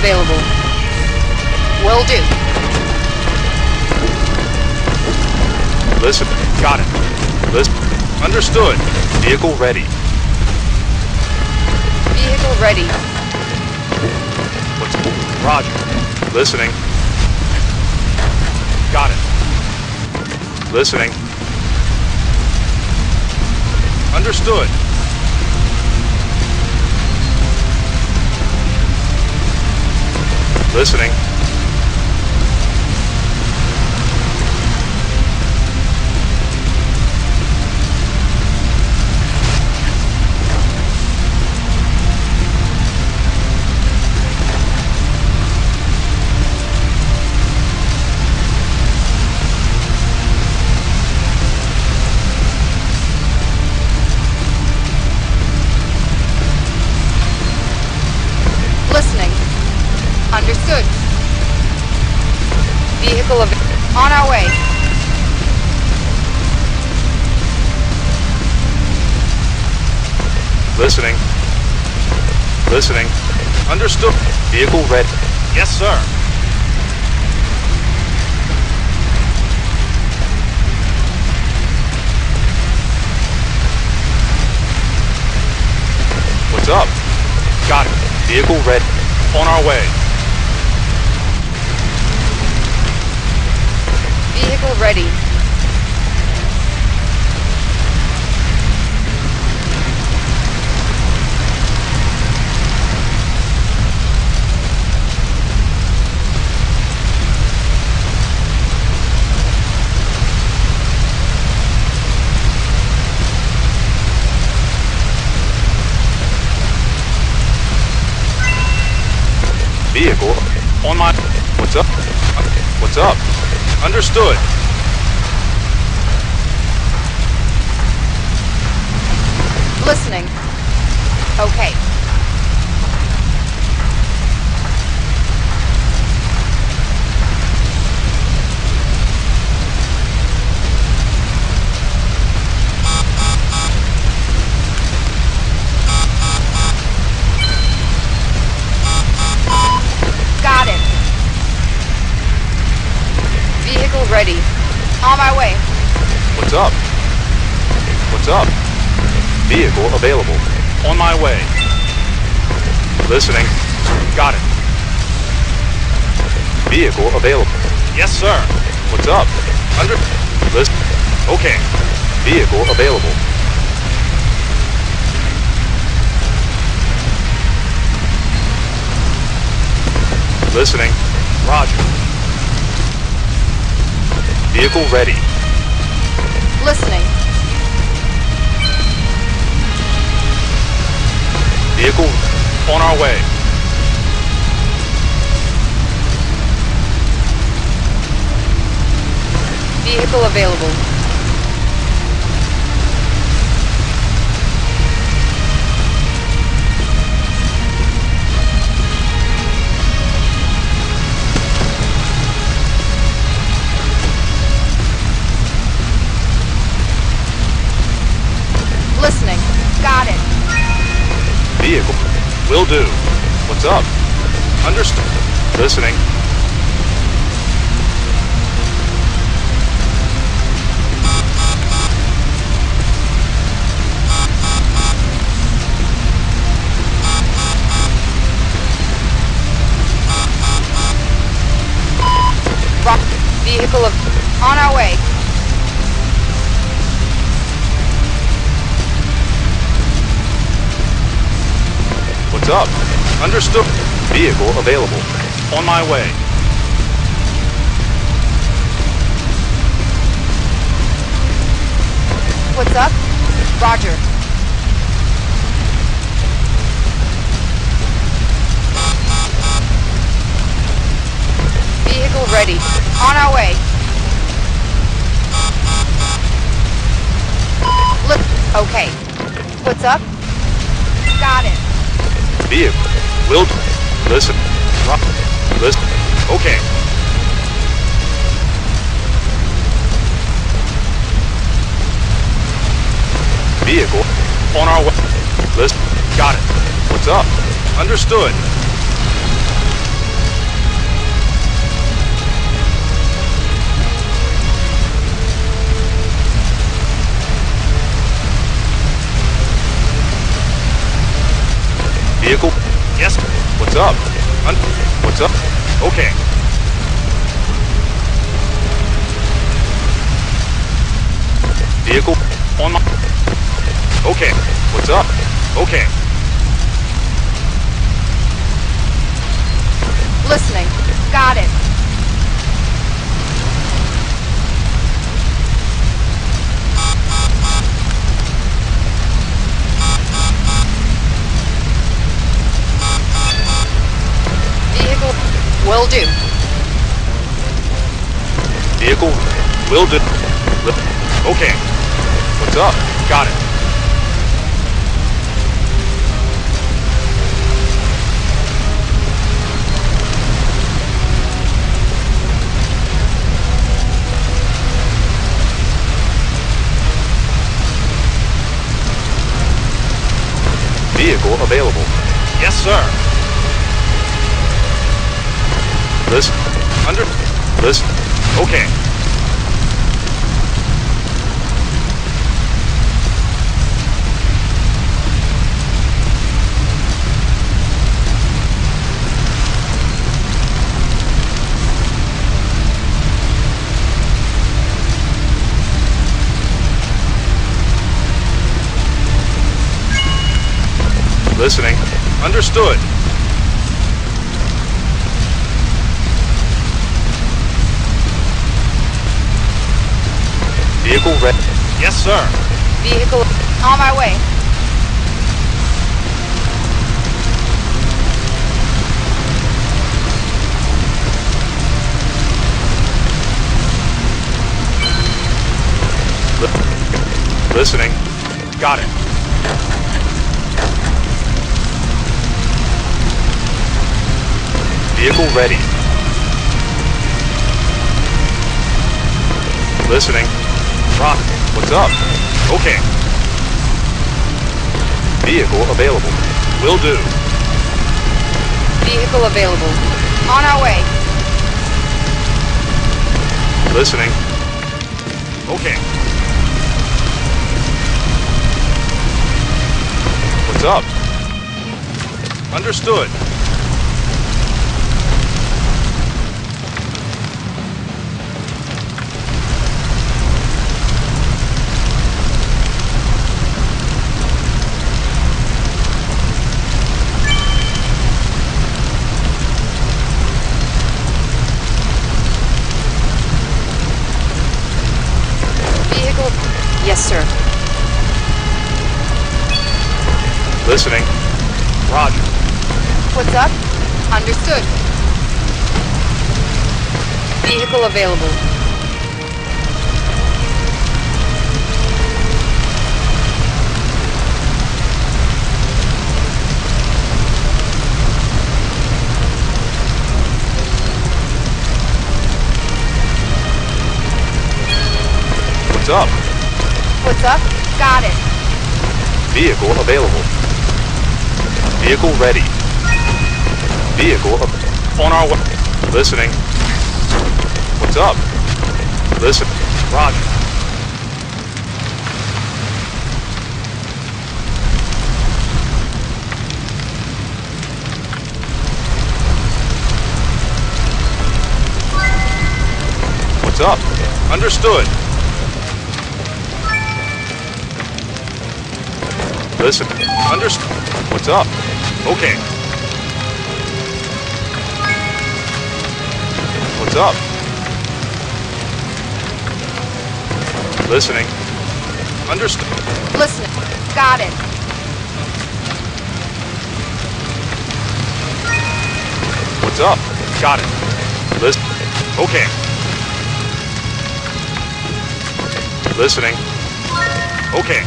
available. Will do. Listen. Got it. Listen. Understood. Vehicle ready. Vehicle ready. What's... Roger. Listening. Got it. Listening. Understood. Listening. Listening. Understood. Vehicle on our way. Listening. Listening. Understood. Vehicle ready. Yes, sir. What's up? Got it. Vehicle ready. On our way. Vehicle ready. Vehicle on my... What's up? What's up? Understood. Listening. Okay. Got it. Vehicle ready. On my way. What's up? What's up? Vehicle available. On my way. Listening. Got it. Vehicle available. Yes, sir. What's up? Under... Listen. Okay. Vehicle available. Listening. Roger. Vehicle ready. Listening. Vehicle on our way. Vehicle available. Listening. Got it. Vehicle. Will do. What's up? Understood. Listening. Vehicle on our way. What's up? Understood. Vehicle available. On my way. What's up? Roger. Vehicle ready. On our way. Look. Okay. What's up? Got it. Vehicle. Will do. Listen. Listen. Okay. Vehicle. On our way. Listen. Got it. What's up? Understood. Vehicle? Yes. What's up? What's up? Okay. Vehicle? On my... Okay. What's up? Okay. Listening. Got it. Vehicle will do. Vehicle? Will do. Okay. What's up? Got it. Vehicle available. Yes, sir. Listen. Listen. Okay. Listening. Understood. Vehicle ready. Yes, sir. Vehicle on my way. Listening. Got it. Vehicle ready. Listening. Rock. What's up? Okay. Vehicle available. Will do. Vehicle available. On our way. Listening. Okay. What's up? Understood. Yes, sir. Listening. Roger. What's up? Understood. Vehicle available. What's up? What's up? Got it. Vehicle available. Vehicle ready. Vehicle on our way. Listening. What's up? Listen. Roger. What's up? Understood. Listen. Understood. What's up? Okay. What's up? Listening. Understood. Listening. Got it. What's up? Got it. Listen. Okay. Listening. Okay.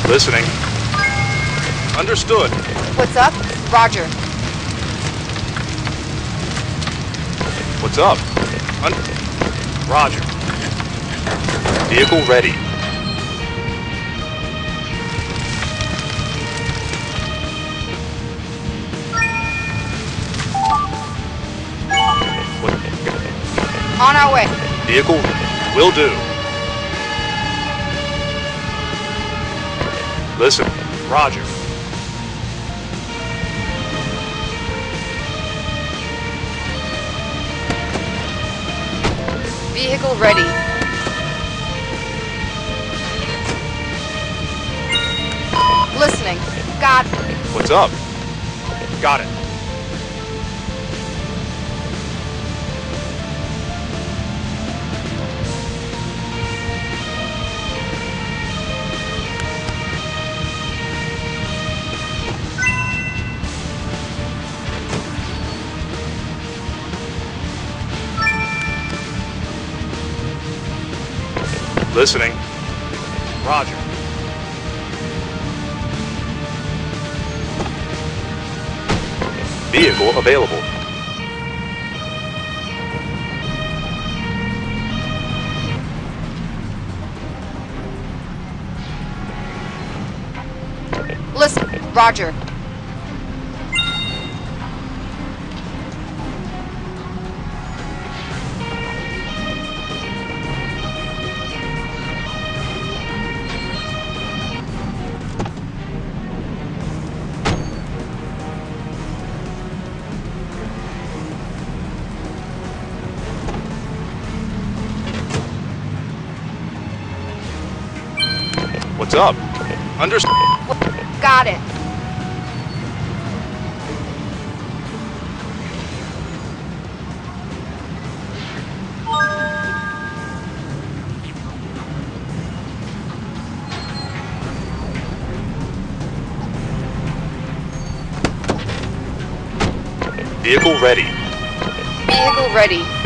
Listening. Understood. What's up? Roger. What's up? Roger. Vehicle ready. On our way. Vehicle will do. Listen. Roger. Vehicle ready. Listening. Got it. What's up? Got it. Listening. Roger. Vehicle available. Listen. Roger. What's up? Understood. Got it. Vehicle ready. Vehicle ready.